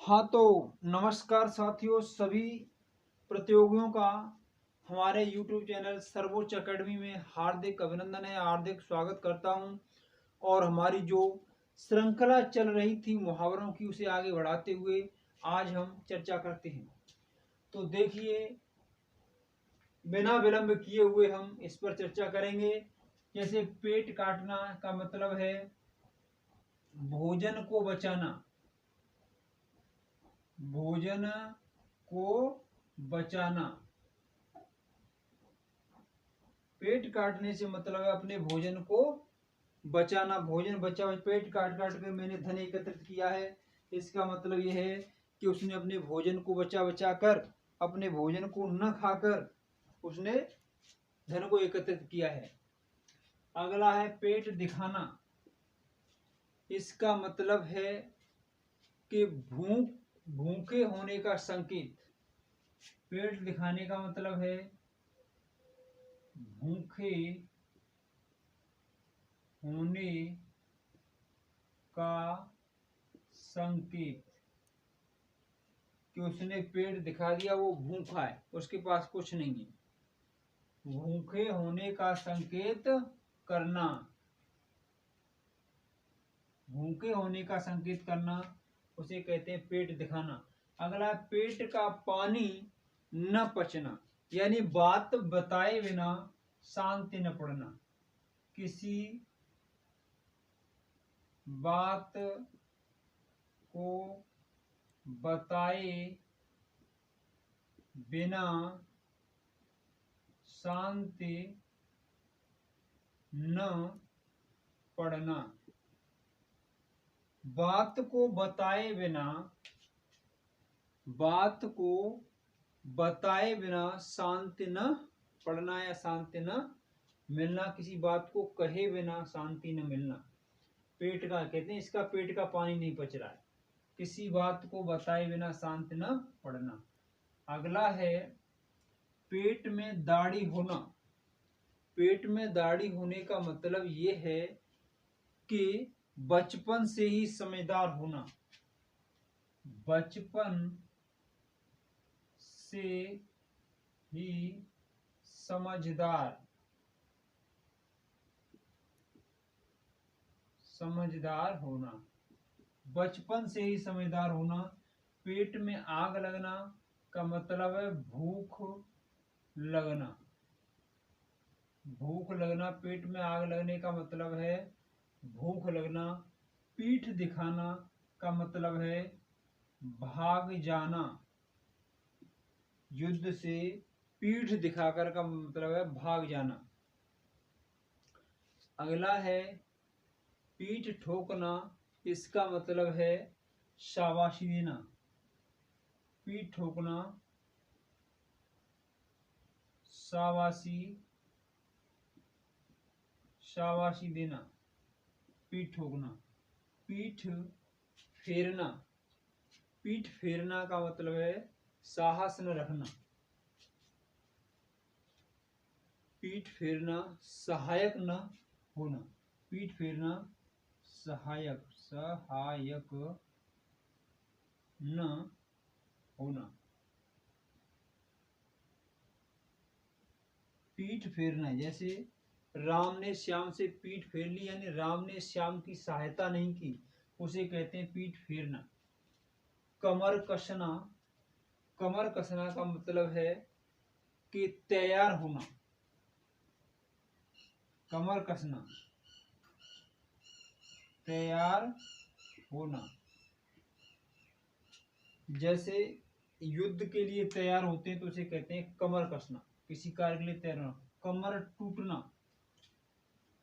हाँ तो नमस्कार साथियों, सभी प्रतियोगियों का हमारे YouTube चैनल सर्वोच्च अकेडमी में हार्दिक अभिनंदन है, हार्दिक स्वागत करता हूं। और हमारी जो श्रृंखला चल रही थी मुहावरों की, उसे आगे बढ़ाते हुए आज हम चर्चा करते हैं। तो देखिए, बिना विलंब किए हुए हम इस पर चर्चा करेंगे। जैसे पेट काटना का मतलब है भोजन को बचाना, भोजन को बचाना। पेट काटने से मतलब है अपने भोजन को बचाना। भोजन बचा, पेट काट काट कर मैंने धन एकत्रित किया है, इसका मतलब यह है कि उसने अपने भोजन को बचा बचा कर, अपने भोजन को न खाकर उसने धन को एकत्रित किया है। अगला है पेट दिखाना। इसका मतलब है कि भूखे होने का संकेत। पेट दिखाने का मतलब है भूखे होने का संकेत, कि उसने पेट दिखा दिया, वो भूखा है, उसके पास कुछ नहीं है। भूखे होने का संकेत करना, भूखे होने का संकेत करना उसे कहते हैं पेट दिखाना। अगला पेट का पानी न पचना, यानी बात बताए बिना शांति न पड़ना। किसी बात को बताए बिना शांति न पड़ना। बात को बताए बिना, बात को बताए बिना शांति न पड़ना या शांति न मिलना। किसी बात को कहे बिना शांति न मिलना। पेट का कहते हैं, इसका पेट का पानी नहीं पच रहा है। किसी बात को बताए बिना शांति न पड़ना। अगला है पेट में दाढ़ी होना। पेट में दाढ़ी होने का मतलब ये है कि बचपन से ही समझदार होना। बचपन से ही समझदार होना। बचपन से ही समझदार होना। पेट में आग लगना का मतलब है भूख लगना। भूख लगना, पेट में आग लगने का मतलब है भूख लगना। पीठ दिखाना का मतलब है भाग जाना। युद्ध से पीठ दिखाकर का मतलब है भाग जाना। अगला है पीठ ठोकना। इसका मतलब है शाबाशी देना। पीठ ठोकना, शाबाशी, शाबाशी देना, पीठ ठोकना। पीठ फेरना। पीठ फेरना का मतलब है साहस न रखना। पीठ फेरना, सहायक न होना। पीठ फेरना सहायक, सहायक न होना। पीठ फेरना, जैसे राम ने श्याम से पीठ फेर ली, यानी राम ने श्याम की सहायता नहीं की, उसे कहते हैं पीठ फेरना। कमर कसना। कमर कसना का मतलब है कि तैयार होना। कमर कसना, तैयार होना। जैसे युद्ध के लिए तैयार होते हैं तो उसे कहते हैं कमर कसना। किसी कार्य के लिए तैयार होना। कमर टूटना।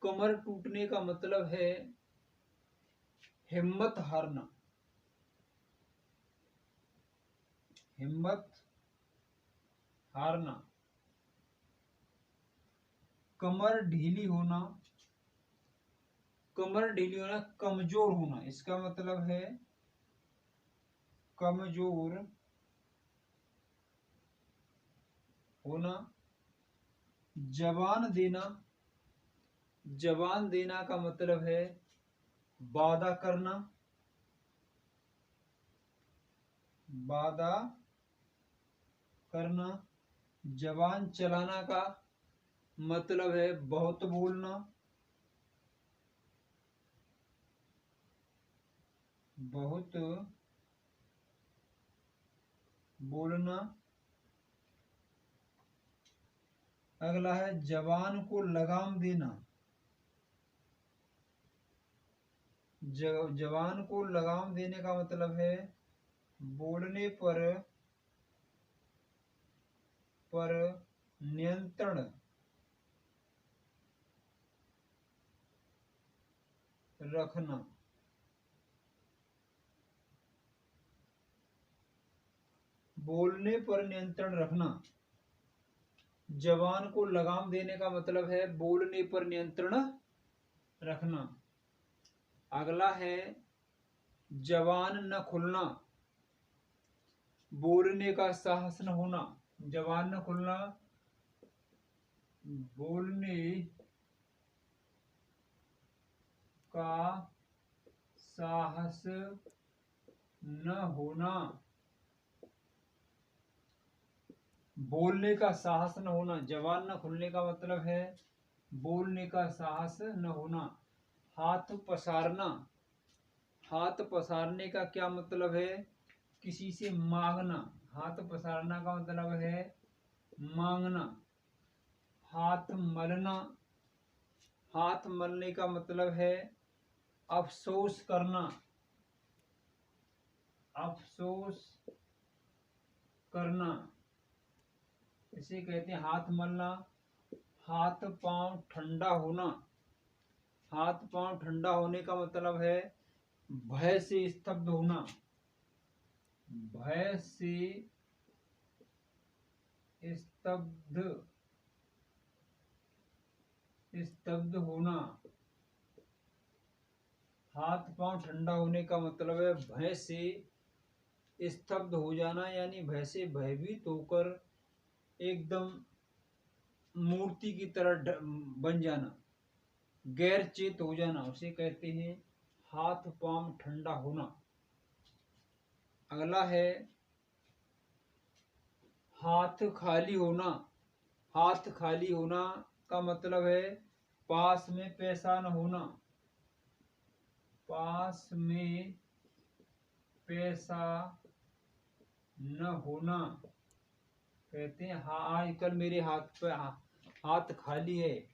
कमर टूटने का मतलब है हिम्मत हारना। हिम्मत हारना। कमर ढीली होना। कमर ढीली होना, कमजोर होना। इसका मतलब है कमजोर होना। जबान देना। जबान देना का मतलब है वादा करना। वादा करना। जबान चलाना का मतलब है बहुत बोलना, बहुत बोलना। अगला है जबान को लगाम देना। जबान को लगाम देने का मतलब है बोलने पर नियंत्रण रखना। बोलने पर नियंत्रण रखना। जबान को लगाम देने का मतलब है बोलने पर नियंत्रण रखना। अगला है जबान न खुलना, बोलने का साहस न होना। जबान न खुलना, बोलने का साहस न होना। बोलने का साहस न होना। जबान न खुलने का मतलब है बोलने का साहस न होना। हाथ पसारना। हाथ पसारने का क्या मतलब है किसी से मांगना। हाथ पसारना का मतलब है मांगना। हाथ मलना। हाथ मलने का मतलब है अफसोस करना। अफसोस करना इसे कहते हैं हाथ मलना। हाथ पांव ठंडा होना। हाथ पांव ठंडा होने का मतलब है भय से स्तब्ध होना। भय से स्तब्ध होना। हाथ पांव ठंडा होने का मतलब है भय से स्तब्ध हो जाना, यानी भय से भयभीत होकर एकदम मूर्ति की तरह बन जाना, गैर चेत हो जाना, उसे कहते हैं हाथ पांव ठंडा होना। अगला है हाथ खाली होना। हाथ खाली होना का मतलब है पास में पैसा न होना। पास में पैसा न होना कहते हैं हाँ आजकल मेरे हाथ पे हाथ खाली है,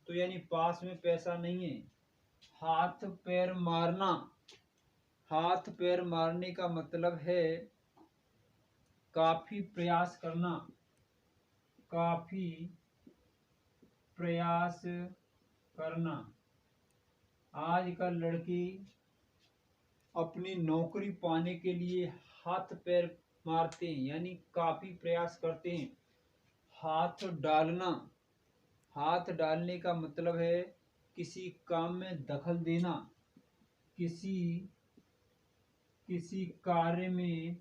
तो यानी पास में पैसा नहीं है। हाथ पैर मारना। हाथ पैर मारने का मतलब है काफी प्रयास करना। काफी प्रयास करना। आजकल लड़की अपनी नौकरी पाने के लिए हाथ पैर मारते हैं, यानी काफी प्रयास करते हैं। हाथ डालना। हाथ डालने का मतलब है किसी काम में दखल देना, किसी कार्य में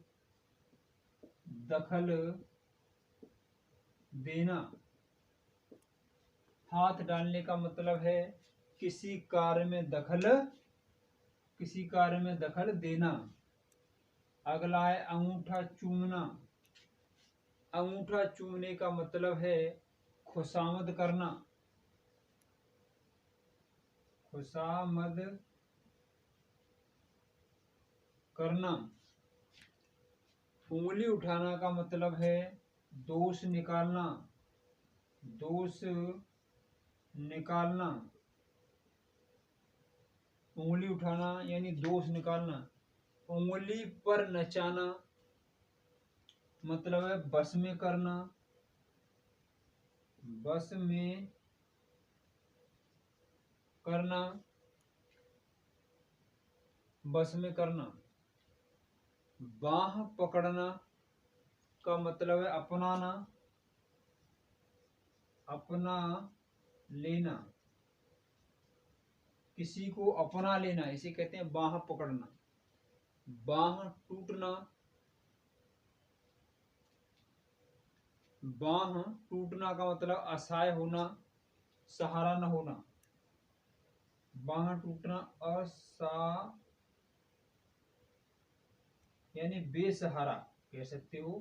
दखल देना। हाथ डालने का मतलब है किसी कार्य में दखल देना। अगला है अंगूठा चूमना। अंगूठा चूमने का मतलब है खुशामद करना। खुशामद करना। उंगली उठाना का मतलब है दोष निकालना। दोष निकालना। उंगली उठाना यानी दोष निकालना। उंगली पर नचाना मतलब है बस में करना। बस में करना। बस में करना। बाह पकड़ना का मतलब है अपनाना, अपना लेना। किसी को अपना लेना इसे कहते हैं बाह पकड़ना। बाह टूटना। बाह टूटना का मतलब असहाय होना, सहारा न होना। बाह टूटना यानी बेसहारा। कह सकते हो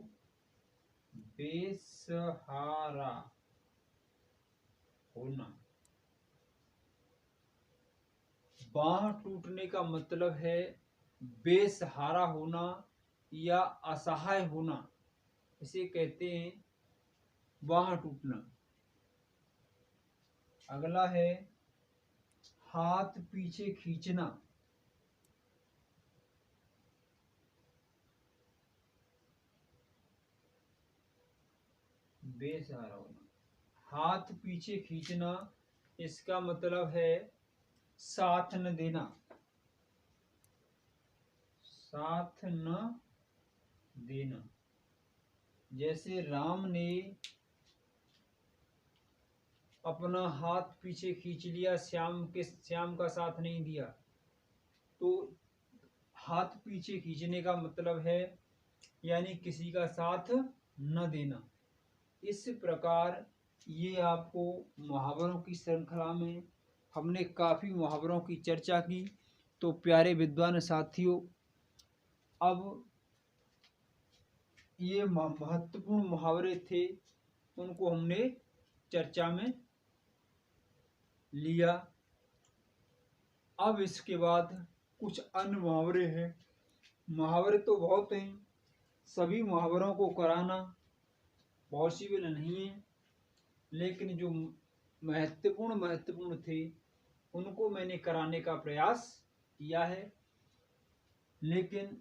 बेसहारा होना। बांह टूटने का मतलब है बेसहारा होना या असहाय होना, इसे कहते हैं बांह टूटना। अगला है हाथ पीछे खींचना। बेसहारा होना, हाथ पीछे खींचना, इसका मतलब है साथ न देना, साथ न देना। जैसे राम ने अपना हाथ पीछे खींच लिया, श्याम का साथ नहीं दिया, तो हाथ पीछे खींचने का मतलब है यानी किसी का साथ न देना। इस प्रकार ये आपको मुहावरों की श्रृंखला में हमने काफ़ी मुहावरों की चर्चा की। तो प्यारे विद्वान साथियों, अब ये महत्वपूर्ण मुहावरे थे, उनको हमने चर्चा में लिया। अब इसके बाद कुछ अन्य मुहावरे हैं। मुहावरे तो बहुत हैं, सभी मुहावरों को कराना पॉसिबल नहीं है, लेकिन जो महत्वपूर्ण थे उनको मैंने कराने का प्रयास किया है। लेकिन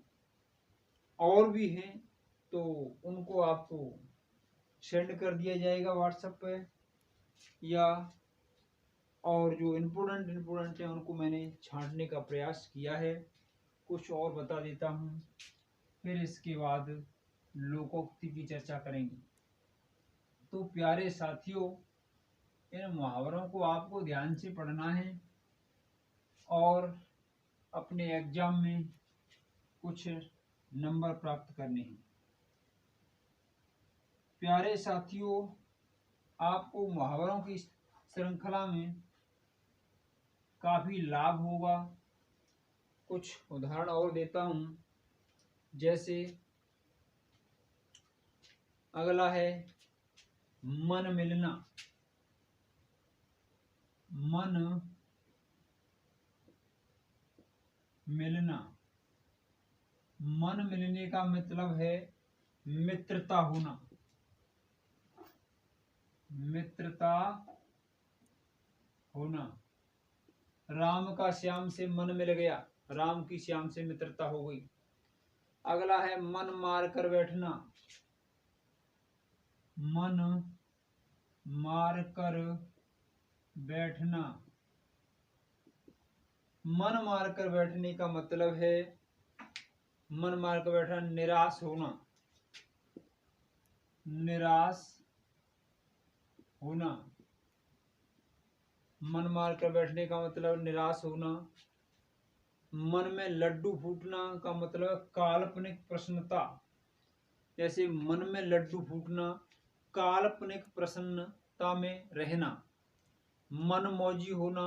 और भी हैं तो उनको आपको सेंड कर दिया जाएगा व्हाट्सएप पे, या और जो इम्पोर्टेंट है उनको मैंने छांटने का प्रयास किया है। कुछ और बता देता हूँ, फिर इसके बाद लोकोक्ति की चर्चा करेंगे। तो प्यारे साथियों, इन मुहावरों को आपको ध्यान से पढ़ना है और अपने एग्जाम में कुछ नंबर प्राप्त करने हैं। प्यारे साथियों, आपको मुहावरों की श्रृंखला में काफ़ी लाभ होगा। कुछ उदाहरण और देता हूँ, जैसे अगला है मन मिलना। मन मिलना, मन मिलने का मतलब है मित्रता होना, मित्रता होना। राम का श्याम से मन मिल गया, राम की श्याम से मित्रता हो गई। अगला है मन मार कर बैठना। मन मार कर बैठना, मन मार कर बैठने का मतलब है मन मार कर बैठना, निराश होना, निराश होना। मन मार कर बैठने का मतलब निराश होना। मन में लड्डू फूटना का मतलब काल्पनिक प्रसन्नता। जैसे मन में लड्डू फूटना, काल्पनिक प्रसन्नता में रहना। मन मौजी होना,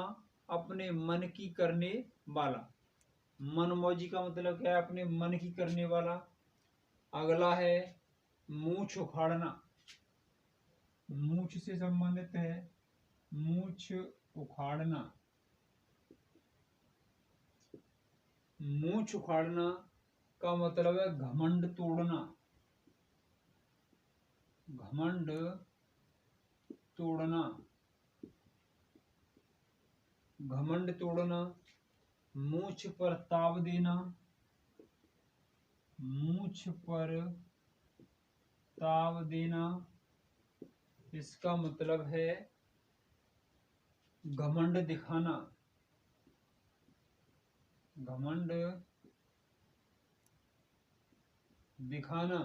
अपने मन की करने वाला। मन मौजी का मतलब क्या है? अपने मन की करने वाला। अगला है मूछ उखाड़ना, मूछ से संबंधित है, मूछ उखाड़ना। मूछ उखाड़ना का मतलब है घमंड तोड़ना, घमंड तोड़ना, घमंड तोड़ना। मूछ पर ताव देना, मूछ पर ताव देना, इसका मतलब है घमंड दिखाना, घमंड दिखाना,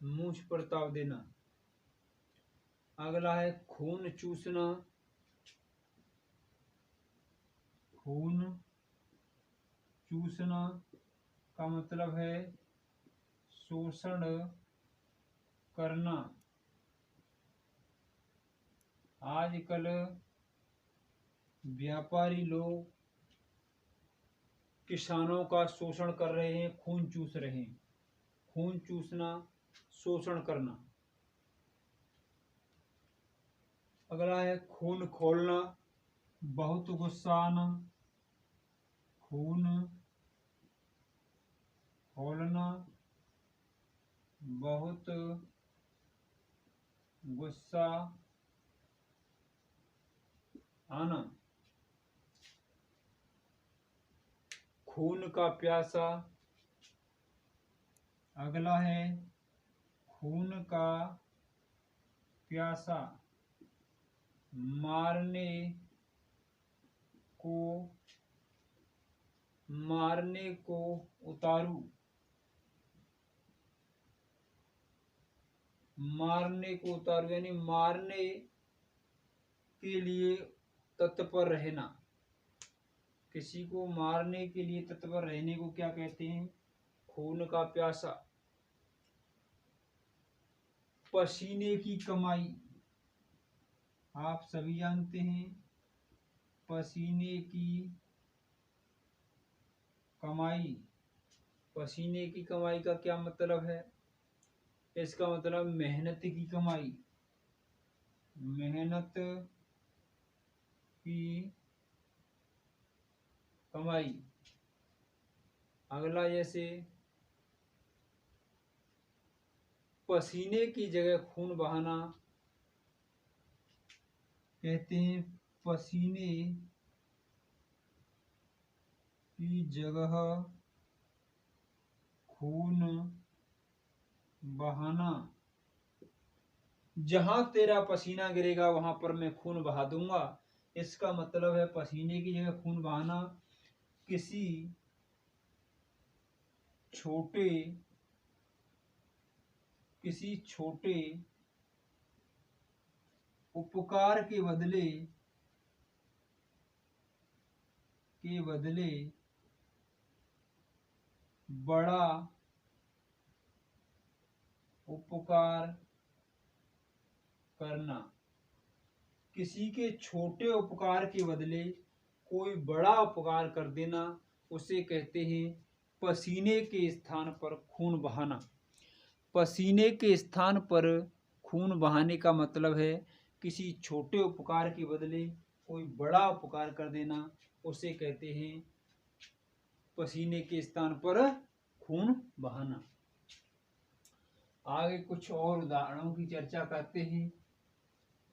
मूछ पर ताव देना। अगला है खून चूसना, खून चूसना का मतलब है शोषण करना। आजकल व्यापारी लोग किसानों का शोषण कर रहे हैं, खून चूस रहे हैं। खून चूसना, शोषण करना। अगला है खून खोलना, बहुत गुस्सा आना, खून खोलना, बहुत गुस्सा आना। खून का प्यासा। अगला है खून का प्यासा, मारने को, मारने को उतारू, मारने को उतारू यानी मारने के लिए तत्पर रहना। किसी को मारने के लिए तत्पर रहने को क्या कहते हैं? खून का प्यासा। पसीने की कमाई, आप सभी जानते हैं पसीने की कमाई। पसीने की कमाई का क्या मतलब है? इसका मतलब मेहनत की कमाई, मेहनत की कमाई। अगला जैसे पसीने की जगह खून बहाना, कहते हैं पसीने की जगह खून बहाना। जहां तेरा पसीना गिरेगा वहां पर मैं खून बहा दूंगा। इसका मतलब है पसीने की जगह खून बहाना किसी छोटे उपकार के बदले बड़ा उपकार करना। किसी के छोटे उपकार के बदले कोई बड़ा उपकार कर देना, उसे कहते हैं पसीने के स्थान पर खून बहाना। पसीने के स्थान पर खून बहाने का मतलब है किसी छोटे उपकार के बदले कोई बड़ा उपकार कर देना, उसे कहते हैं पसीने के स्थान पर खून बहाना। आगे कुछ और उदाहरणों की चर्चा करते हैं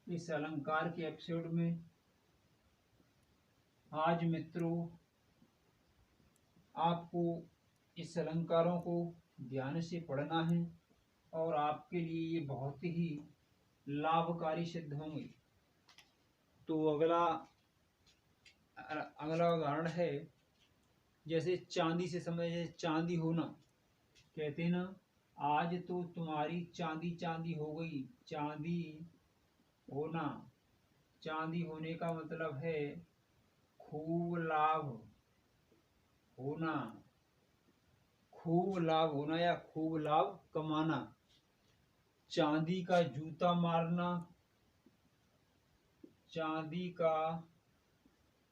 इस अलंकार के एपिसोड में। आज मित्रों आपको इस अलंकारों को ध्यान से पढ़ना है और आपके लिए ये बहुत ही लाभकारी सिद्ध होंगे। तो अगला उदाहरण है जैसे चांदी से समझ, जैसे चांदी होना, कहते हैं ना आज तो तुम्हारी चांदी चांदी हो गई। चांदी होना, चांदी होने का मतलब है खूब लाभ होना, खूब लाभ होना या खूब लाभ कमाना। चांदी का जूता मारना, चांदी का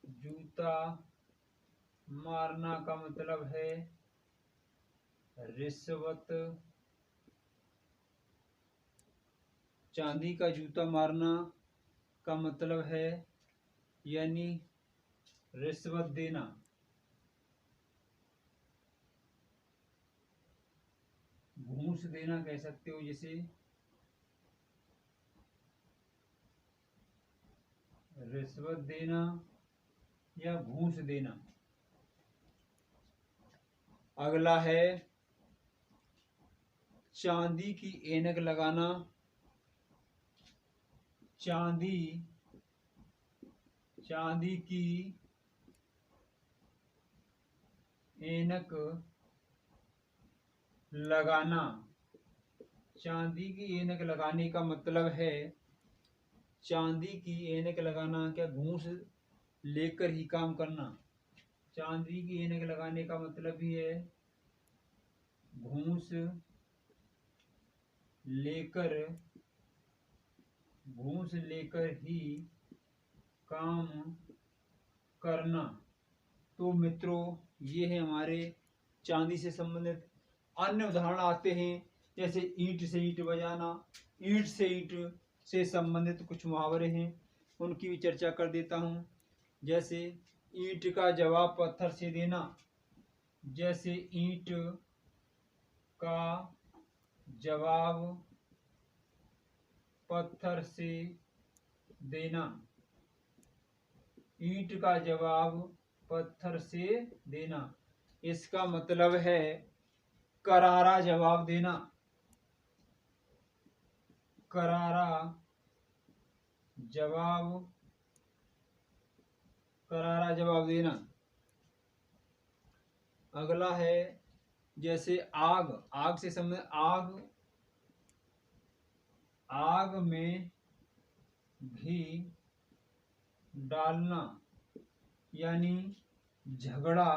जूता मारना का मतलब है रिश्वत। चांदी का जूता मारना का मतलब है यानी रिश्वत देना। घूस देना कह सकते हो, जैसे रिश्वत देना या घूस देना। अगला है चांदी की ऐनक लगाना। चांदी की ऐनक लगाना। चांदी की ऐनक लगाने का मतलब है चांदी की ऐनक लगाना क्या घूस लेकर ही काम करना। चांदी की ऐनक लगाने का मतलब ही है घूस लेकर ही काम करना। तो मित्रों ये है हमारे चांदी से संबंधित अन्य उदाहरण आते हैं, जैसे ईंट से ईंट बजाना, ईंट से ईंट से संबंधित कुछ मुहावरे हैं, उनकी भी चर्चा कर देता हूँ। जैसे ईंट का जवाब पत्थर से देना, जैसे ईंट का जवाब पत्थर से देना, ईंट का जवाब पत्थर से देना, इसका मतलब है करारा जवाब देना, करारा जवाब देना। अगला है जैसे आग, आग से संबंधित, आग में घी डालना, यानी झगड़ा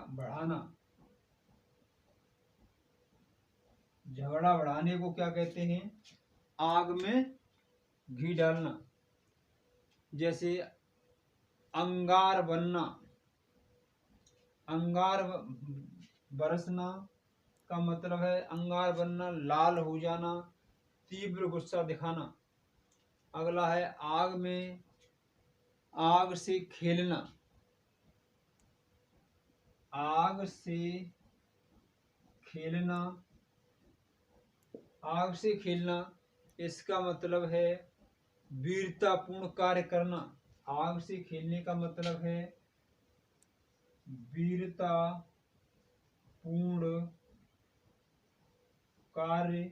बढ़ाना, झगड़ा बढ़ाने को क्या कहते हैं? आग में घी डालना। जैसे अंगार बनना, अंगार बरसना का मतलब है अंगार बनना, लाल हो जाना, तीव्र गुस्सा दिखाना। अगला है आग से खेलना, आग से खेलना, इसका मतलब है वीरतापूर्ण कार्य करना। आग से खेलने का मतलब है वीरतापूर्ण कार्य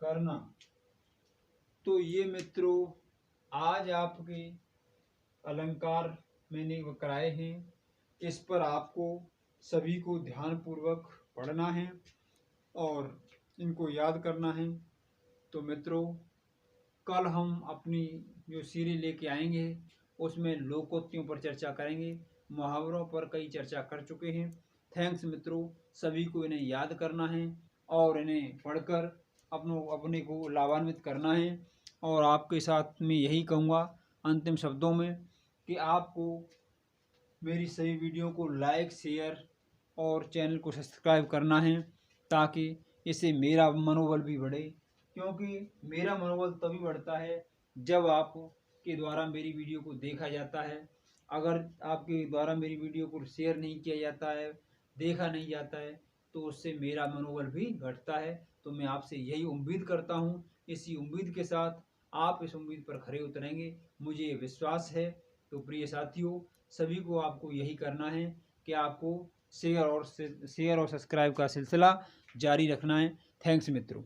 करना। तो ये मित्रों आज आपके अलंकार मैंने कराए हैं, इस पर आपको सभी को ध्यानपूर्वक पढ़ना है और इनको याद करना है। तो मित्रों कल हम अपनी जो सीरीज लेके आएंगे उसमें लोकोक्तियों पर चर्चा करेंगे, मुहावरों पर कई चर्चा कर चुके हैं। थैंक्स मित्रों, सभी को इन्हें याद करना है और इन्हें पढ़कर अपने को लाभान्वित करना है। और आपके साथ में यही कहूँगा अंतिम शब्दों में कि आपको मेरी सभी वीडियो को लाइक, शेयर और चैनल को सब्सक्राइब करना है, ताकि इससे मेरा मनोबल भी बढ़े, क्योंकि मेरा मनोबल तभी बढ़ता है जब आपके द्वारा मेरी वीडियो को देखा जाता है। अगर आपके द्वारा मेरी वीडियो को शेयर नहीं किया जाता है, देखा नहीं जाता है, तो उससे मेरा मनोबल भी घटता है। तो मैं आपसे यही उम्मीद करता हूँ, इसी उम्मीद के साथ आप इस उम्मीद पर खरे उतरेंगे, मुझे ये विश्वास है। तो प्रिय साथियों, सभी को आपको यही करना है कि आपको शेयर और सब्सक्राइब का सिलसिला जारी रखना है। थैंक्स मित्रों।